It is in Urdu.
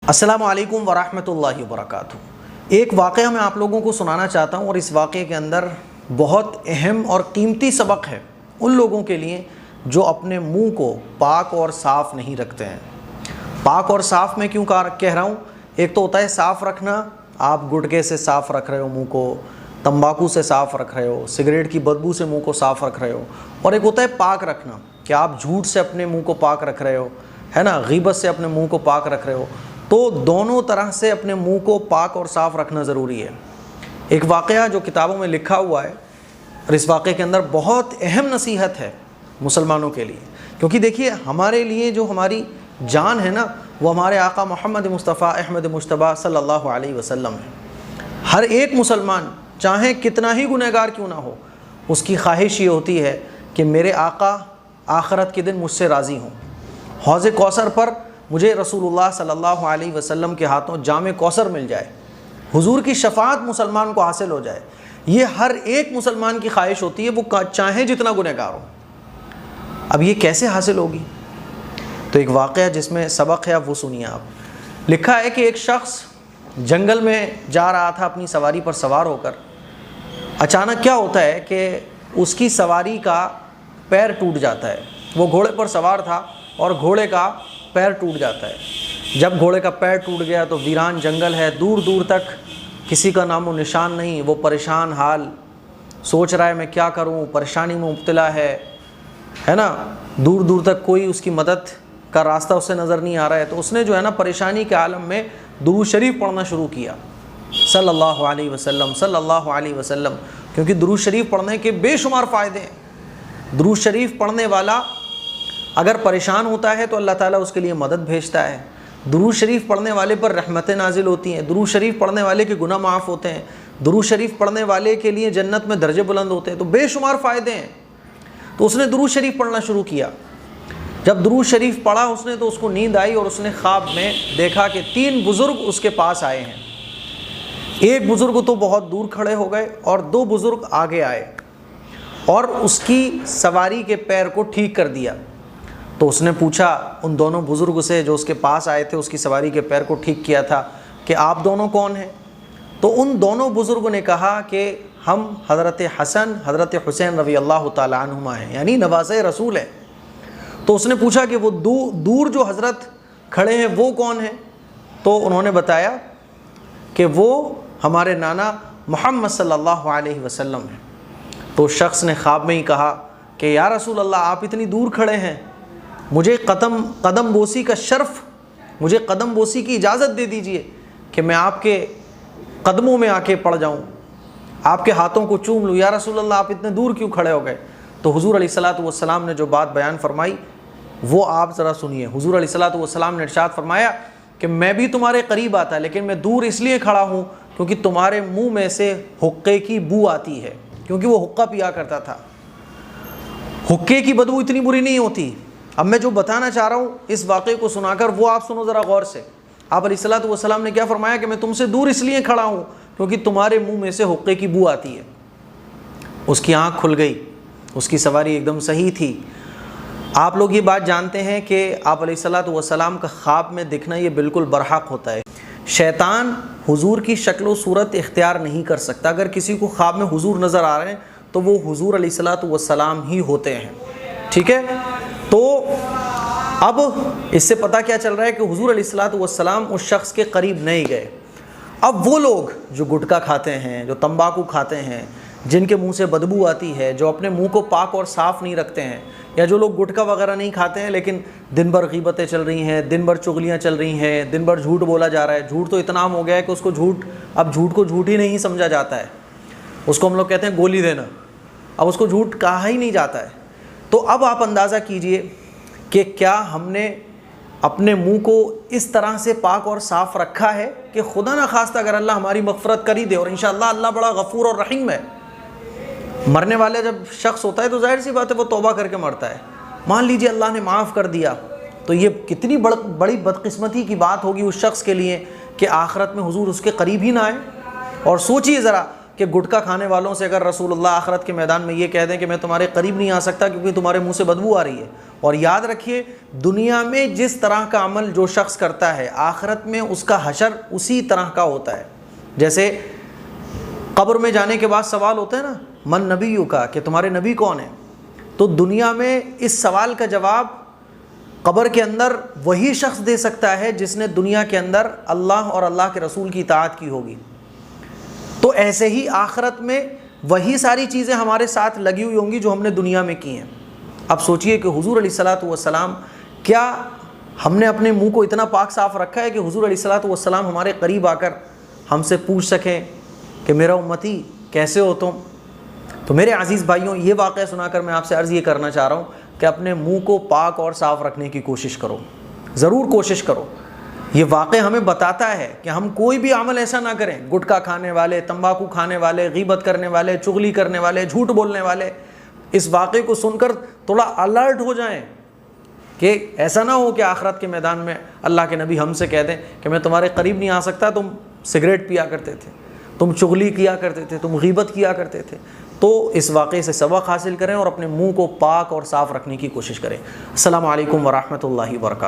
السلام علیکم ورحمۃ اللہ وبرکاتہ۔ ایک واقعہ میں آپ لوگوں کو سنانا چاہتا ہوں، اور اس واقعے کے اندر بہت اہم اور قیمتی سبق ہے ان لوگوں کے لیے جو اپنے منہ کو پاک اور صاف نہیں رکھتے ہیں۔ پاک اور صاف میں کیوں کہہ رہا ہوں؟ ایک تو ہوتا ہے صاف رکھنا، آپ گٹکے سے صاف رکھ رہے ہو منہ کو، تمباکو سے صاف رکھ رہے ہو، سگریٹ کی بدبو سے منہ کو صاف رکھ رہے ہو، اور ایک ہوتا ہے پاک رکھنا کہ آپ جھوٹ سے اپنے منہ کو پاک رکھ رہے ہو، ہے نا، غیبت سے اپنے منہ کو پاک رکھ رہے ہو۔ تو دونوں طرح سے اپنے منہ کو پاک اور صاف رکھنا ضروری ہے۔ ایک واقعہ جو کتابوں میں لکھا ہوا ہے، اور اس واقعے کے اندر بہت اہم نصیحت ہے مسلمانوں کے لیے، کیونکہ دیکھیے ہمارے لیے جو ہماری جان ہے نا، وہ ہمارے آقا محمد مصطفیٰ احمد مجتبیٰ صلی اللہ علیہ وسلم ہے۔ ہر ایک مسلمان چاہے کتنا ہی گنہگار کیوں نہ ہو، اس کی خواہش یہ ہوتی ہے کہ میرے آقا آخرت کے دن مجھ سے راضی ہوں، حوض کوثر پر مجھے رسول اللہ صلی اللہ علیہ وسلم کے ہاتھوں جام کوثر مل جائے، حضور کی شفاعت مسلمان کو حاصل ہو جائے۔ یہ ہر ایک مسلمان کی خواہش ہوتی ہے، وہ چاہے جتنا گنہگار ہو۔ اب یہ کیسے حاصل ہوگی؟ تو ایک واقعہ جس میں سبق ہے، اب وہ سنیے آپ۔ لکھا ہے کہ ایک شخص جنگل میں جا رہا تھا اپنی سواری پر سوار ہو کر۔ اچانک کیا ہوتا ہے کہ اس کی سواری کا پیر ٹوٹ جاتا ہے۔ وہ گھوڑے پر سوار تھا اور گھوڑے کا پیر ٹوٹ جاتا ہے۔ جب گھوڑے کا پیر ٹوٹ گیا تو ویران جنگل ہے، دور دور تک کسی کا نام و نشان نہیں۔ وہ پریشان حال سوچ رہا ہے میں کیا کروں، پریشانی میں مبتلا ہے نا، دور دور تک کوئی اس کی مدد کا راستہ اسے نظر نہیں آ رہا ہے۔ تو اس نے جو ہے نا پریشانی کے عالم میں درود شریف پڑھنا شروع کیا، صلی اللہ علیہ وسلم صلی اللہ علیہ وسلم، کیونکہ درود شریف پڑھنے کے بے شمار فائدے ہیں۔ درود شریف پڑھنے والا اگر پریشان ہوتا ہے تو اللہ تعالیٰ اس کے لیے مدد بھیجتا ہے۔ درود شریف پڑھنے والے پر رحمتیں نازل ہوتی ہیں، درود شریف پڑھنے والے کے گناہ معاف ہوتے ہیں، درود شریف پڑھنے والے کے لیے جنت میں درجے بلند ہوتے ہیں۔ تو بے شمار فائدے ہیں۔ تو اس نے درود شریف پڑھنا شروع کیا۔ جب درود شریف پڑھا اس نے تو اس کو نیند آئی، اور اس نے خواب میں دیکھا کہ 3 بزرگ اس کے پاس آئے ہیں۔ ایک بزرگ تو بہت دور کھڑے ہو گئے اور 2 بزرگ آگے آئے اور اس کی سواری کے پیر کو ٹھیک کر دیا۔ تو اس نے پوچھا ان دونوں بزرگ سے جو اس کے پاس آئے تھے، اس کی سواری کے پیر کو ٹھیک کیا تھا، کہ آپ دونوں کون ہیں؟ تو ان دونوں بزرگوں نے کہا کہ ہم حضرت حسن حضرت حسین رضی اللہ تعالیٰ عنہما ہیں، یعنی نواسۂ رسول ہیں۔ تو اس نے پوچھا کہ وہ دور جو حضرت کھڑے ہیں وہ کون ہیں؟ تو انہوں نے بتایا کہ وہ ہمارے نانا محمد صلی اللہ علیہ وسلم ہیں۔ تو شخص نے خواب میں ہی کہا کہ یا رسول اللہ، آپ اتنی دور کھڑے ہیں، مجھے قدم بوسی کا شرف، مجھے قدم بوسی کی اجازت دے دیجئے کہ میں آپ کے قدموں میں آ کے پڑ جاؤں، آپ کے ہاتھوں کو چوم لوں۔ یا رسول اللہ، آپ اتنے دور کیوں کھڑے ہو گئے؟ تو حضور علیہ الصلوۃ والسلام نے جو بات بیان فرمائی وہ آپ ذرا سنیے۔ حضور علیہ الصلوۃ والسلام نے ارشاد فرمایا کہ میں بھی تمہارے قریب آتا، لیکن میں دور اس لیے کھڑا ہوں کیونکہ تمہارے منہ میں سے حقے کی بو آتی ہے، کیونکہ وہ حقہ پیا کرتا تھا۔ حقے کی بدبو اتنی بری نہیں ہوتی۔ اب میں جو بتانا چاہ رہا ہوں اس واقعے کو سنا کر وہ آپ سنو ذرا غور سے۔ آپ علیہ الصلوۃ والسلام نے کیا فرمایا کہ میں تم سے دور اس لیے کھڑا ہوں کیونکہ تمہارے منہ میں سے حقے کی بو آتی ہے۔ اس کی آنکھ کھل گئی، اس کی سواری ایک دم صحیح تھی۔ آپ لوگ یہ بات جانتے ہیں کہ آپ علیہ الصلوۃ والسلام کا خواب میں دکھنا یہ بالکل برحق ہوتا ہے۔ شیطان حضور کی شکل و صورت اختیار نہیں کر سکتا۔ اگر کسی کو خواب میں حضور نظر آ رہے ہیں تو وہ حضور علیہ الصلوۃ والسلام ہی ہوتے ہیں، ٹھیک ہے؟ تو اب اس سے پتہ کیا چل رہا ہے کہ حضور علیہ الصلوۃ والسلام اس شخص کے قریب نہیں گئے۔ اب وہ لوگ جو گٹکا کھاتے ہیں، جو تمباکو کھاتے ہیں، جن کے منہ سے بدبو آتی ہے، جو اپنے منہ کو پاک اور صاف نہیں رکھتے ہیں، یا جو لوگ گٹکا وغیرہ نہیں کھاتے ہیں لیکن دن بھر غیبتیں چل رہی ہیں، دن بھر چغلیاں چل رہی ہیں، دن بھر جھوٹ بولا جا رہا ہے۔ جھوٹ تو اتنا عام ہو گیا ہے کہ اس کو جھوٹ کو جھوٹ ہی نہیں سمجھا جاتا ہے، اس کو ہم لوگ کہتے ہیں گولی دینا، اب اس کو جھوٹ کہا ہی نہیں جاتا ہے۔ تو اب آپ اندازہ کیجئے کہ کیا ہم نے اپنے منہ کو اس طرح سے پاک اور صاف رکھا ہے کہ خدا نخواستہ اگر اللہ ہماری مغفرت کر ہی دے، اور انشاءاللہ اللہ بڑا غفور اور رحیم ہے۔ مرنے والے جب شخص ہوتا ہے تو ظاہر سی بات ہے وہ توبہ کر کے مرتا ہے۔ مان لیجئے اللہ نے معاف کر دیا تو یہ کتنی بڑی بدقسمتی کی بات ہوگی اس شخص کے لیے کہ آخرت میں حضور اس کے قریب ہی نہ آئے۔ اور سوچئے ذرا کہ گٹکا کھانے والوں سے اگر رسول اللہ آخرت کے میدان میں یہ کہہ دیں کہ میں تمہارے قریب نہیں آ سکتا کیونکہ تمہارے منہ سے بدبو آ رہی ہے. اور یاد رکھیے دنیا میں جس طرح کا عمل جو شخص کرتا ہے آخرت میں اس کا حشر اسی طرح کا ہوتا ہے. جیسے قبر میں جانے کے بعد سوال ہوتا ہے نا من نبیو کا، کہ تمہارے نبی کون ہیں، تو دنیا میں اس سوال کا جواب قبر کے اندر وہی شخص دے سکتا ہے جس نے دنیا کے اندر اللہ اور اللہ کے رسول کی اطاعت کی ہوگی. تو ایسے ہی آخرت میں وہی ساری چیزیں ہمارے ساتھ لگی ہوئی ہوں گی جو ہم نے دنیا میں کی ہیں. اب سوچئے کہ حضور علیہ الصلاۃ والسلام، کیا ہم نے اپنے منہ کو اتنا پاک صاف رکھا ہے کہ حضور علیہ الصلاۃ والسلام ہمارے قریب آ کر ہم سے پوچھ سکیں کہ میرا امتی کیسے ہو تم؟ تو میرے عزیز بھائیوں، یہ واقعہ سنا کر میں آپ سے عرض یہ کرنا چاہ رہا ہوں کہ اپنے منہ کو پاک اور صاف رکھنے کی کوشش کرو، ضرور کوشش کرو. یہ واقعہ ہمیں بتاتا ہے کہ ہم کوئی بھی عمل ایسا نہ کریں. گٹکا کھانے والے، تمباکو کھانے والے، غیبت کرنے والے، چغلی کرنے والے، جھوٹ بولنے والے اس واقعے کو سن کر تھوڑا الرٹ ہو جائیں کہ ایسا نہ ہو کہ آخرت کے میدان میں اللہ کے نبی ہم سے کہہ دیں کہ میں تمہارے قریب نہیں آ سکتا، تم سگریٹ پیا کرتے تھے، تم چغلی کیا کرتے تھے، تم غیبت کیا کرتے تھے. تو اس واقعے سے سبق حاصل کریں اور اپنے منہ کو پاک اور صاف رکھنے کی کوشش کریں. السلام علیکم ورحمۃ اللہ وبرکاتہ.